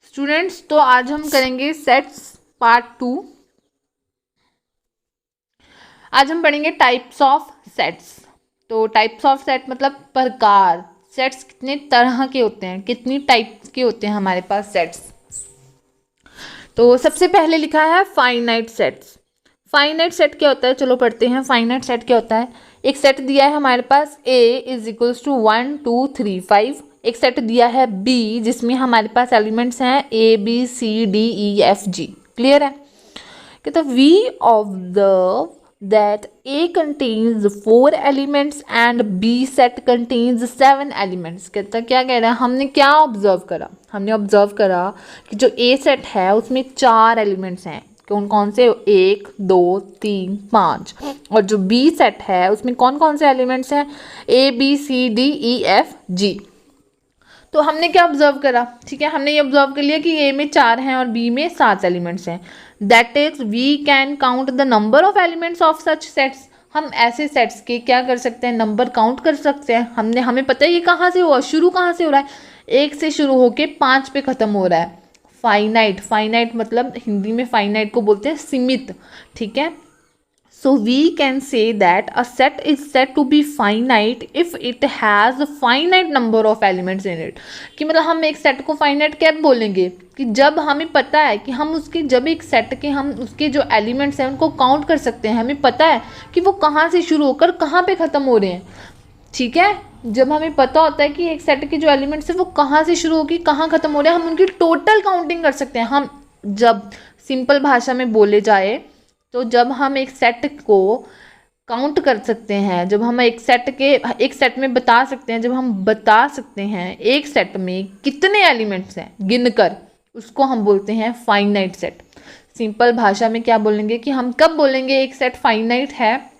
Students, तो आज हम करेंगे सेट्स पार्ट 2। आज हम पढ़ेंगे टाइप्स ऑफ सेट्स। तो टाइप्स ऑफ सेट मतलब प्रकार। सेट्स कितने तरह के होते हैं, कितनी टाइप के होते हैं हमारे पास सेट्स। तो सबसे पहले लिखा है फाइनाइट सेट्स। फाइनाइट सेट क्या होता है, चलो पढ़ते हैं। फाइनाइट सेट क्या होता है, एक सेट दिया है हमारे पास A इज इक्वल्स टू 1 2 3 5। एक सेट दिया है B जिसमें हमारे पास एलिमेंट्स हैं ABCDEFG। क्लियर है। कहता we observe that A contains 4 elements and B set contains 7 elements. कहता क्या कह रहा है, हमने क्या ऑब्जर्व करा, हमने ऑब्जर्व करा कि जो A सेट है उसमें 4 एलिमेंट्स हैं। कौन कौन से, 1 2 3 5। और जो B सेट है उसमें कौन कौन से एलिमेंट्स हैं, ABCDEFG। तो हमने क्या ऑब्जर्व करा, ठीक है, हमने ये ऑब्जर्व कर लिया कि A में 4 हैं और B में 7 एलिमेंट्स हैं। That is we can count the number of elements of such sets. हम ऐसे सेट्स के क्या कर सकते हैं, नंबर काउंट कर सकते हैं। हमें पता है ये कहाँ से हुआ, शुरू कहाँ से हो रहा है, 1 से शुरू होके 5 पे ख़त्म हो रहा है। फाइनाइट, फाइनाइट मतलब हिंदी में फाइनाइट को बोलते हैं सीमित, ठीक है। So we can say that a set is said to be finite if it has a finite number of elements in it। कि मतलब हम एक सेट को फाइनाइट कैसे बोलेंगे, कि जब हमें पता है कि हम उसके, जब एक सेट के हम उसके जो एलिमेंट्स हैं उनको काउंट कर सकते हैं, हमें पता है कि वो कहाँ से शुरू होकर कहाँ पे ख़त्म हो रहे हैं, ठीक है। जब हमें पता होता है कि एक सेट के जो एलिमेंट्स हैं वो कहाँ से शुरू होकर कहाँ ख़त्म हो रहे हैं, हम उनकी टोटल काउंटिंग कर सकते हैं। हम जब सिंपल भाषा में बोले जाए तो जब हम एक सेट को काउंट कर सकते हैं, जब हम एक सेट में बता सकते हैं, जब हम बता सकते हैं एक सेट में कितने एलिमेंट्स हैं गिनकर, उसको हम बोलते हैं फाइनाइट सेट। सिंपल भाषा में क्या बोलेंगे कि हम कब बोलेंगे एक सेट फाइनाइट है,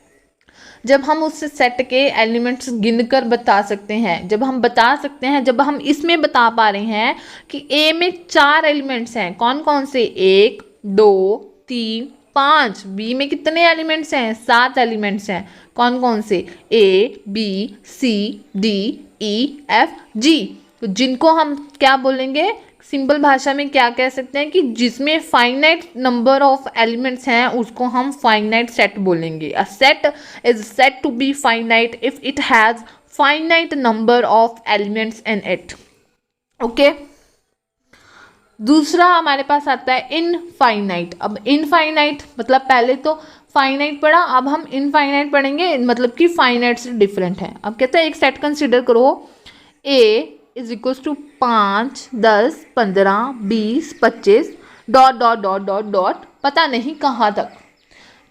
जब हम उस सेट के एलिमेंट्स गिनकर बता सकते हैं। जब हम बता सकते हैं, जब हम इसमें बता पा रहे हैं कि A में 4 एलिमेंट्स हैं, कौन कौन से, 1 2 3 5। B में कितने एलिमेंट्स हैं, 7 एलिमेंट्स हैं, कौन कौन से, ABCDEFG। तो जिनको हम क्या बोलेंगे, सिंपल भाषा में क्या कह सकते हैं कि जिसमें फाइनाइट नंबर ऑफ एलिमेंट्स हैं उसको हम फाइनाइट सेट बोलेंगे। A set is set to be finite if it has finite number of elements in it. Okay, दूसरा हमारे पास आता है इनफाइनाइट। अब इनफाइनाइट मतलब पहले तो फाइनाइट पढ़ा, अब हम इनफाइनाइट पढ़ेंगे, मतलब कि फाइनाइट से डिफरेंट है। अब कहते हैं एक सेट कंसिडर करो, A is equals to 5 10 15 20 25 dot dot dot dot dot, पता नहीं कहाँ तक।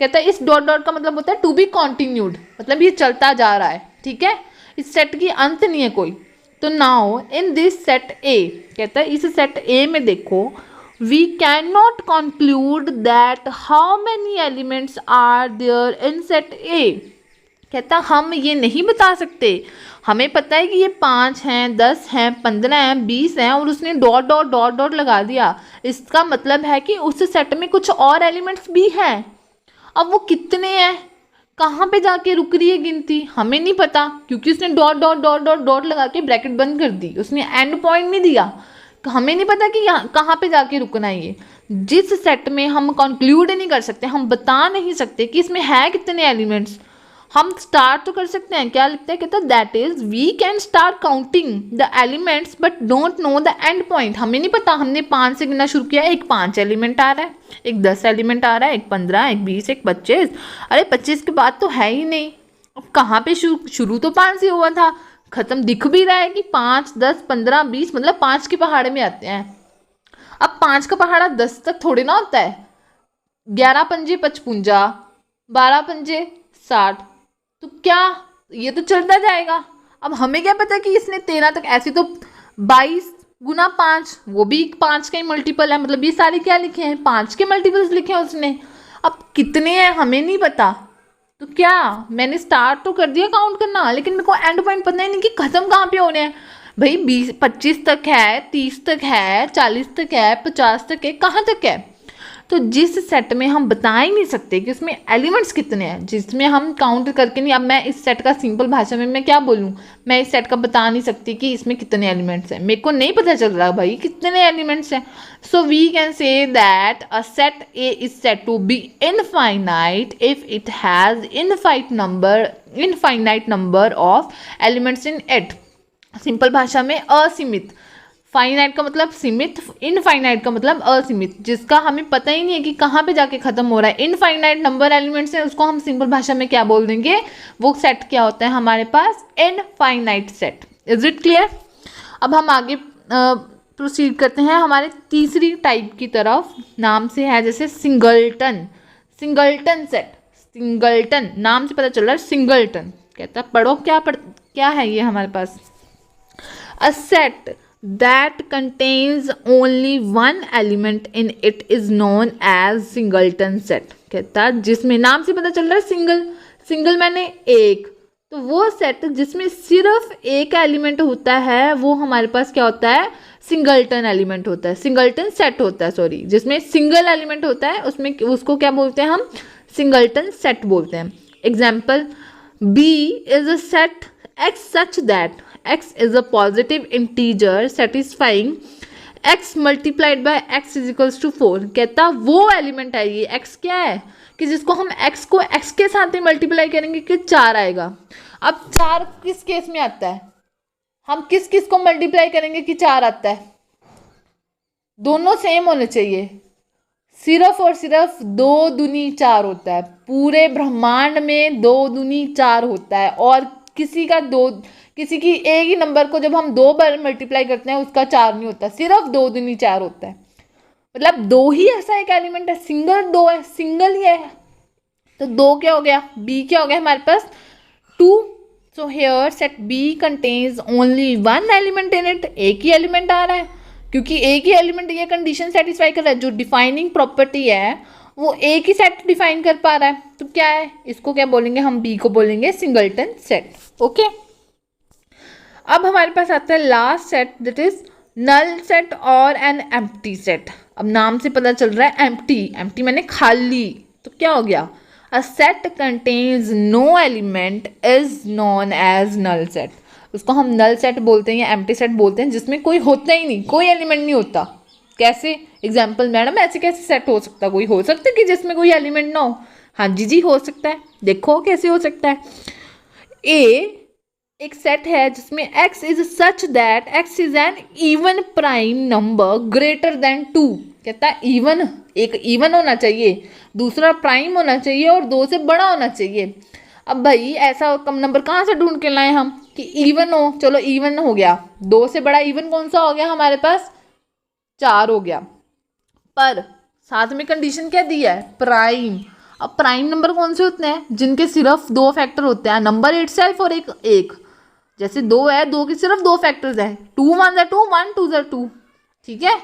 कहता है इस डॉट डॉट का मतलब होता है टू बी कॉन्टिन्यूड, मतलब ये चलता जा रहा है, ठीक है, इस सेट की अंत नहीं है कोई। तो now in this set A, कहता है इस सेट A में देखो, we can not conclude that how many elements are there in set A। कहता हम ये नहीं बता सकते, हमें पता है कि ये 5 हैं 10 हैं 15 हैं 20 हैं और उसने डॉट डॉट डॉट डॉट लगा दिया, इसका मतलब है कि उस सेट में कुछ और एलिमेंट्स भी हैं। अब वो कितने हैं, कहाँ पे जाके रुक रही है गिनती, हमें नहीं पता, क्योंकि उसने dot dot dot dot dot लगा के ब्रैकेट बंद कर दी, उसने एंड पॉइंट नहीं दिया, हमें नहीं पता कि यहाँ कहाँ पे जाके रुकना है। ये जिस सेट में हम कंक्लूड नहीं कर सकते, हम बता नहीं सकते कि इसमें है कितने एलिमेंट्स, हम स्टार्ट तो कर सकते हैं। क्या लिखते हैं, कहते हैं that is we can start counting the elements but don't know the end point. हमें नहीं पता, हमने 5 से गिनना शुरू किया, एक 5 एलिमेंट आ रहा है, एक 10 एलिमेंट आ रहा है, एक 15 एक 20 एक 25, अरे 25 के बाद तो है ही नहीं। अब कहाँ पे शुरू तो 5 से हुआ था, खत्म दिख भी रहा है कि 5 10 15 20, मतलब 5 के पहाड़े में आते हैं। अब 5 का पहाड़ा 10 तक थोड़ी ना होता है, 11 पंजे 55, 12 पंजे 60, तो क्या ये तो चलता जाएगा। अब हमें क्या पता कि इसने 13 तक, ऐसे तो 22 गुना 5, वो भी 5 का ही मल्टीपल है, मतलब ये सारे क्या लिखे हैं, 5 के मल्टीपल्स लिखे हैं उसने। अब कितने हैं हमें नहीं पता, तो क्या मैंने स्टार्ट तो कर दिया काउंट करना, लेकिन मेरे को एंड पॉइंट पता ही नहीं कि ख़त्म कहाँ पे होने हैं। भाई 20 25 तक है, 30 तक है, 40 तक है, 50 तक है, कहाँ तक है। तो जिस सेट में हम बता ही नहीं सकते कि उसमें एलिमेंट्स कितने हैं, जिसमें हम काउंट करके नहीं, अब मैं इस सेट का सिंपल भाषा में मैं क्या बोलूँ, मैं इस सेट का बता नहीं सकती कि इसमें कितने एलिमेंट्स हैं, मेरे को नहीं पता चल रहा भाई कितने एलिमेंट्स हैं. So we can say that a set A is set to be infinite if it has infinite number of elements in it. Simple भाषा में असीमित, फाइनाइट का मतलब सीमित, इनफाइनाइट का मतलब असीमित, जिसका हमें पता ही नहीं है कि कहाँ पे जाके खत्म हो रहा है. इनफाइनाइट नंबर एलिमेंट्स है, उसको हम सिंपल भाषा में क्या बोल देंगे, वो सेट क्या होता है हमारे पास, infinite set. Is it clear. अब हम आगे प्रोसीड करते हैं हमारे तीसरी टाइप की तरफ. नाम से है जैसे सिंगलटन. सिंगलटन सेट, सिंगलटन नाम से पता चल रहा है सिंगलटन. कहता है पढ़ो क्या है ये हमारे पास. A set that contains only one element in it is known as singleton set. कहता जिसमें नाम से पता चल रहा है सिंगल मैंने एक, तो वो सेट जिसमें सिर्फ एक एलिमेंट होता है वो हमारे पास क्या होता है, सिंगलटन एलिमेंट होता है, सिंगलटन सेट होता है, सॉरी, जिसमें सिंगल एलिमेंट होता है उसमें उसको क्या बोलते हैं हम, सिंगलटन सेट बोलते हैं. Example, B is a set X such that X is a positive integer satisfying X multiplied by X is equals to 4. कहता वो एलिमेंट है ये X क्या है कि जिसको हम X को X के साथ ही मल्टीप्लाई करेंगे कि 4 आएगा. अब 4 किस केस में आता है, हम किस किस को मल्टीप्लाई करेंगे कि 4 आता है, दोनों सेम होने चाहिए. सिर्फ और सिर्फ 2 दूनी 4 होता है, पूरे ब्रह्मांड में 2 दूनी 4 होता है, और किसी की एक ही नंबर को जब हम 2 बार मल्टीप्लाई करते हैं उसका 4 नहीं होता, सिर्फ 2 दूनी 4 होता है. मतलब 2 ही ऐसा एक एलिमेंट है, सिंगल 2 है, सिंगल ही है. तो 2 क्या हो गया, बी क्या हो गया हमारे पास 2. So here set B contains only 1 element in it. एक ही एलिमेंट आ रहा है क्योंकि एक ही एलिमेंट ये कंडीशन सेटिस्फाई कर रहा है, जो डिफाइनिंग प्रॉपर्टी है वो एक ही सेट डिफाइन कर पा रहा है. तो क्या है, इसको क्या बोलेंगे हम, बी को बोलेंगे सिंगलटन सेट. ओके. अब हमारे पास आता है last set, that is null set और एन एम्प्टी सेट. अब नाम से पता चल रहा है एम्प्टी मैंने खाली, तो क्या हो गया, a set contains no element is known as null set. उसको हम नल सेट बोलते हैं या एम्प्टी सेट बोलते हैं जिसमें कोई होता ही नहीं, कोई एलिमेंट नहीं होता. कैसे, एग्जाम्पल मैडम ऐसे कैसे सेट हो सकता, कोई हो सकता है कि जिसमें कोई एलिमेंट ना हो. हाँ जी हो सकता है, देखो कैसे हो सकता है. ए एक सेट है जिसमें x is such that x is an even prime number greater than 2. कहता है इवन, एक इवन होना चाहिए, दूसरा प्राइम होना चाहिए और 2 से बड़ा होना चाहिए. अब भाई ऐसा कम नंबर कहाँ से ढूंढ के लाए हम कि इवन हो, चलो इवन हो गया, 2 से बड़ा इवन कौन सा हो गया हमारे पास, 4 हो गया, पर साथ में कंडीशन क्या दी है, प्राइम. अब प्राइम नंबर कौन से होते हैं, जिनके सिर्फ 2 फैक्टर होते हैं, नंबर इटसेल्फ और एक. जैसे 2 है, 2 के सिर्फ 2 फैक्टर्स हैं, 2 1 2 1 2 2. ठीक है.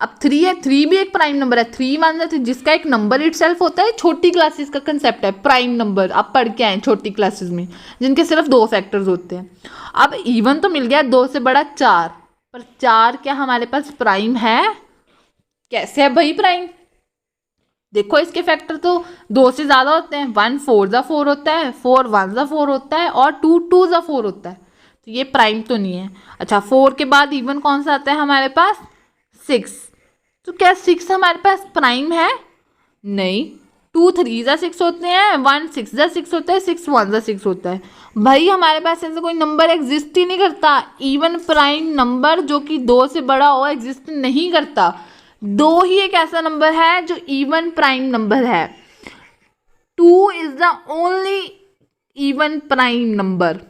अब 3 है, 3 भी एक प्राइम नंबर है, 3 1 3, जिसका एक नंबर इटसेल्फ होता है. छोटी क्लासेस का कंसेप्ट है प्राइम नंबर, आप पढ़ के आए छोटी क्लासेस में, जिनके सिर्फ 2 फैक्टर्स होते हैं. अब इवन तो मिल गया, 2 से बड़ा 4, पर 4 क्या हमारे पास प्राइम है, कैसे है भाई प्राइम, देखो इसके फैक्टर तो 2 से ज़्यादा होते हैं, 1 4 ज़ा 4 होता है, 4 1 ज़ा 4 होता है और 2 2 ज़ा 4 होता है. तो ये प्राइम तो नहीं है. अच्छा 4 के बाद इवन कौन सा आता है हमारे पास, 6. तो क्या 6 हमारे पास प्राइम है, नहीं. 2 3 ज़ा 6 होते हैं, 1 6 ज़ा 6 होता है, 6 1 ज़ा 6 होता है. भाई हमारे पास ऐसा कोई नंबर एग्जिस्ट ही नहीं करता, इवन प्राइम नंबर जो कि 2 से बड़ा हो एग्जिस्ट नहीं करता. 2 ही एक ऐसा नंबर है जो इवन प्राइम नंबर है. 2 is the only even prime number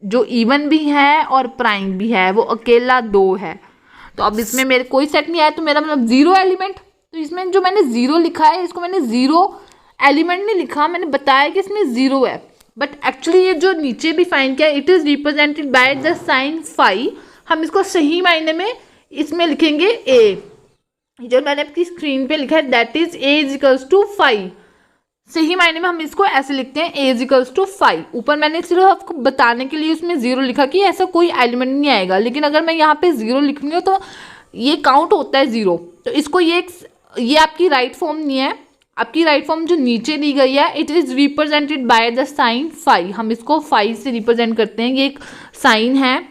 जो इवन भी है और प्राइम भी है, वो अकेला 2 है. तो अब इसमें मेरे कोई सेट नहीं आया, तो मेरा मतलब 0 एलिमेंट. तो इसमें जो मैंने 0 लिखा है, इसको मैंने 0 एलिमेंट नहीं लिखा, मैंने बताया कि इसमें 0 है, बट एक्चुअली ये जो नीचे भी फाइन किया, it is represented by the sign phi. हम इसको सही मायने में इसमें लिखेंगे ए, जो मैंने आपकी स्क्रीन पे लिखा है, that is A is equals to 5. सही मायने में हम इसको ऐसे लिखते हैं, ए इज इक्वल्स टू 5. ऊपर मैंने सिर्फ आपको बताने के लिए उसमें 0 लिखा कि ऐसा कोई एलिमेंट नहीं आएगा, लेकिन अगर मैं यहाँ पे 0 लिखूंगी तो ये काउंट होता है 0. तो इसको ये ये आपकी राइट फॉर्म नहीं है, आपकी राइट फॉर्म जो नीचे दी गई है, it is represented by the sign phi, हम इसको फाई से रिप्रेजेंट करते हैं, ये एक साइन है,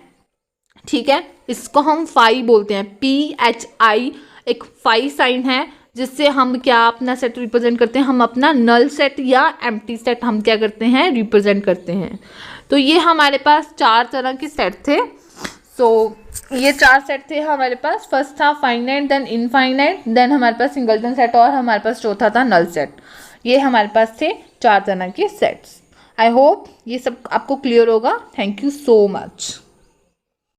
ठीक है, इसको हम फाई बोलते हैं, PHI, एक फाई साइन है, जिससे हम क्या अपना सेट रिप्रेजेंट करते हैं, हम अपना नल सेट या एम्प्टी सेट हम क्या करते हैं, रिप्रेजेंट करते हैं। तो ये हमारे पास 4 तरह के सेट थे। ये 4 सेट थे हमारे पास, फर्स्ट था फाइनाइट, देन इनफाइनाइट, देन हमारे पास सिंगलटन सेट, और हमारे पास चौथा था नल सेट। ये हमारे पास थे 4 तरह के सेट्स। आई होप ये सब आपको क्लियर होगा। Thank you so much.